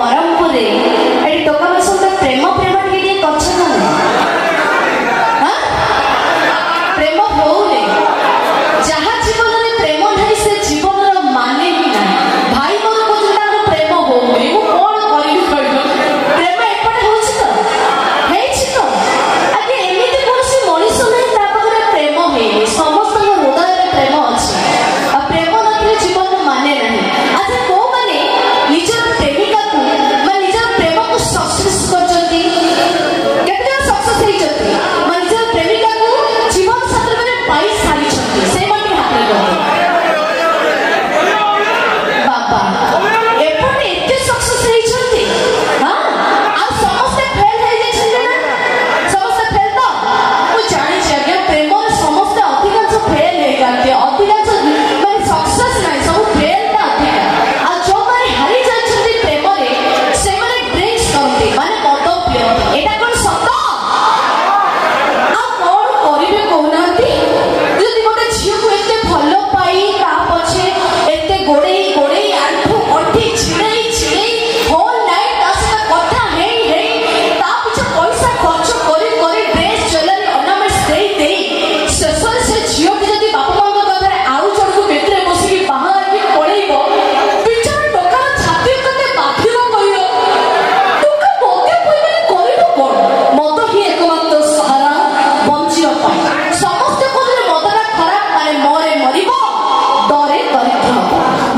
ब्रह्मपुर ये टोका बस प्रेम प्रेम टे कछ प्रेम होने जहाँ जीवन में प्रेम नहीं से जीवन माने ही ना भाई मोर को प्रेम होने कौन कर प्रेम एपटे हो तो आगे एमती कौन सी मनीष नहीं प्रेम है समस्त हृदय प्रेम अच्छी आ प्रेम नथिले जीवन माने नहीं अच्छा को माने निजर प्रेमिका को मैं निजर प्रेम को सक्सेस करजती केते सक्सेस हेई जती मैं निजर प्रेमिका को जीवन साथी में पाई सारी छती से माने हाथ रे बाबा एपटे एते सक्सेस हेई छती हां आ समस्त फेल हेई जे छती ना समस्त फेल तो मु जानि छै आज्ञा प्रेम रे समस्त अधिकांश फेल हेई जाते अधिकांश माने सक्सेस नाही सब फेल ता अधिक आ जो माने हारि जाछती प्रेम रे से माने ड्रिंक्स करते माने मद पियते एटा कोन सत आ कोन करिवे कहनाती जदि गोटे झियो को एते भलो पाई ता पछे एते गोड़ेई गोड़ेई आंठू अठी छिड़ेई छिड़ेई होल नाइट तासे कथा हेई हेई ता पछे पैसा खर्च करी करी ड्रेस ज्वेलरी ऑर्नामेंट्स देई शेषर से झियो के जदि बापा मांग कथरे आउ चढ़को बेतरे बसी की बाहर की पड़ेइबो बिचार टोका छाती कते बाधिरो कहियो टोका मोते पइले करिबो कोन मत ही एकमात्र सहारा बंचियो पाई समस्त कोने मदरा खराब माने मरे मरिबो डरे दरिद्र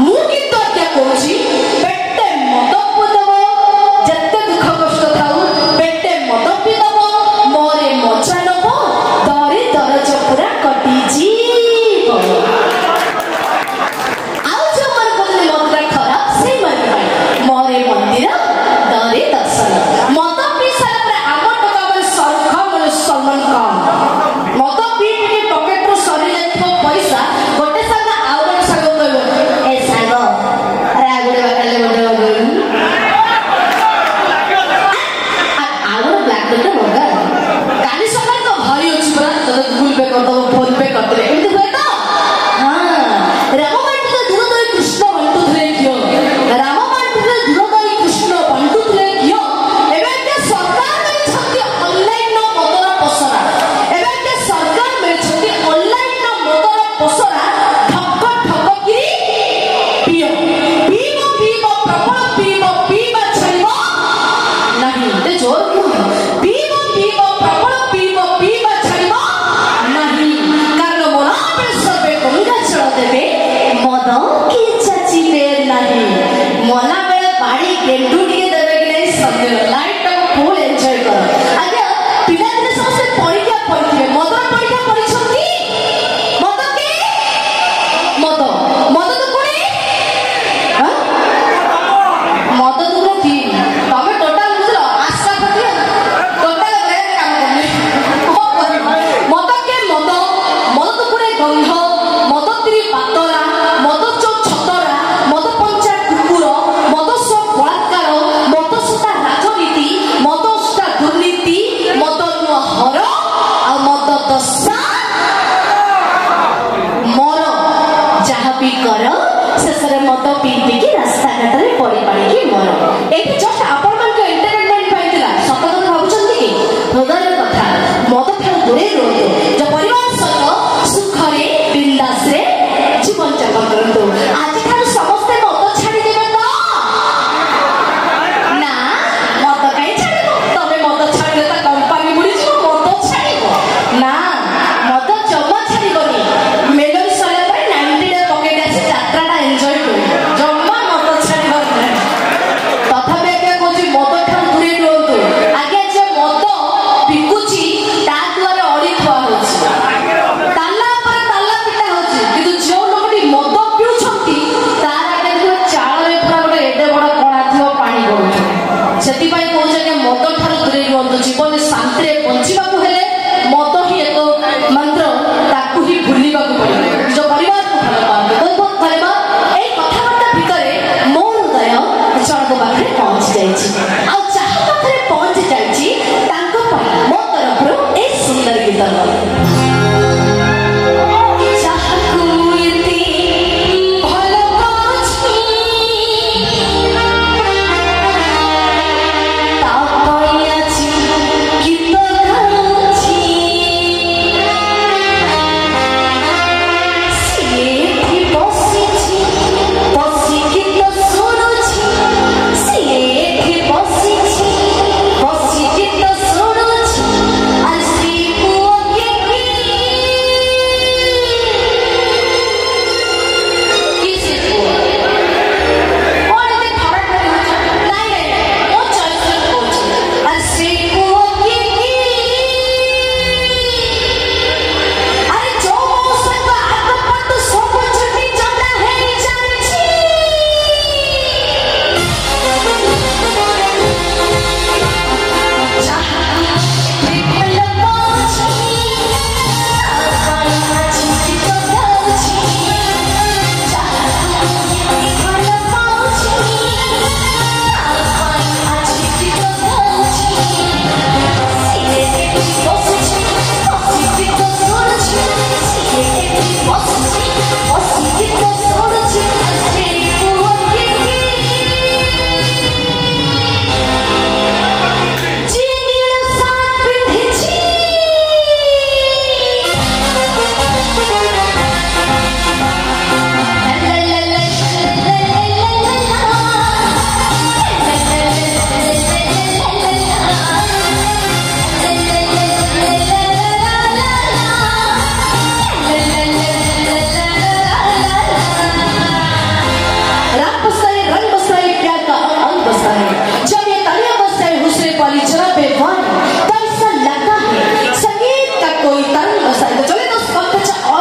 मु किंतु क्या कहूची पेटे मद पिदबो जत्ते दुख कष्ट थाउ पेटे मद पिदबो मरे मजा नबो डरे दरज पूरा कटी जीवो आउ जो मन कोने मदरा खराब से मन पाई मरे मंदिर डरे दर्शन मद पी सारा पर आम टका पर सरखा मन सलमान खान मद पी के पॉकेट रो सरी जाइथो पैसा गोटे संग आउ गोटे संग कहबो ए संग अरे आगुडे बाटले गोटे आगुडे ब्लैक गोटे होगा काली सकाळ तो भारी अछि बरा तो गूगल पे कर दो फोन पे कर दे एमती होय तो हां राम बाटले दूर दई कृष्ण बंटू थे कियो राम बाटले दूर दई कृष्ण बंटू थे कियो एबे के सरकार में छति ऑनलाइन नो मदर पसरा एबे के सरकार में छति ऑनलाइन नो मदर पसरा ठक ठक की पियो पीबो पीबो प्रबल पीबो छलिबो नहीं ते जोर क्यों पीबो पीबो प्रबल पीबो छलिबो नहीं कारण मोरा पे सबे गंगा चढ़ देबे मद की चाची बेर नहीं मोला बेले पानी गेंडू टिके देबे कि नहीं सब लाइफ टाइम फुल एंजॉय कर आगे पिला दिने सबसे परीक्षा पड़िथिबे मद परीक्षा पड़िछंती मद के मद तो कोनी हां मद तो की तमे टोटल बुझलो आशा पति टोटल ब्रेन काम करनी मद के मद तो कोनी गंध मद त्री पातरा मद चोक छतरा मद पंचा कुकुर मद सब बलात्कार मद सुता राजनीति मद सुता दुर्नीति मद नु हर आ मद दशा मर जहाँ भी कर शेष में मद पी पी रास्ता घाट में पड़ी पड़ी की मर ये जस्ट आपण मान को एंटरटेनमेंट पाइला सत कथा भाबुचंती कि हृदय कथा मद ठार दूरे रहतु जो परिवार सहित सुखरे बिंदास रे जीवन यापन करतु आज ठार समस्त मद छाड़ी देबे तो ना मद काई छाड़िबो तबे मद छाड़िले त कंपनी बुड़ी जिवो मद छाड़िबो ना मद जमा छाड़िबोनी मेलोडी सरे पर 90 डे पकेट आसी यात्राटा एन्जॉय करू जम्मा मद छाड़िबो तथापि के कोची मद ठार दूरे रहतु आगे जे मद बिकुची ता द्वारा अड़ी थुआ होची ताला पर ताला पिटा होची किंतु जो लोकटी मद पिउछंती तार आगे देखो चाळ रे पूरा गोटे एडे बड़ कणा थियो पानी गळुछ सेति पई को जगह मद ठार दूरे रहतु जीवन शांति रे बंचिबा को हेले मद ही एक मंत्र ताकू ही भूलिबा को पड़े जो परिवार को भलो पाते बहुत बहुत धन्यवाद ए कथावार्ता भितरे मोर हृदय चढ़को पाखरे पहुंच जाइछि आ चाह पाखरे पहुंच जाइछि तांको पई मो तरफरो ए सुंदर गीत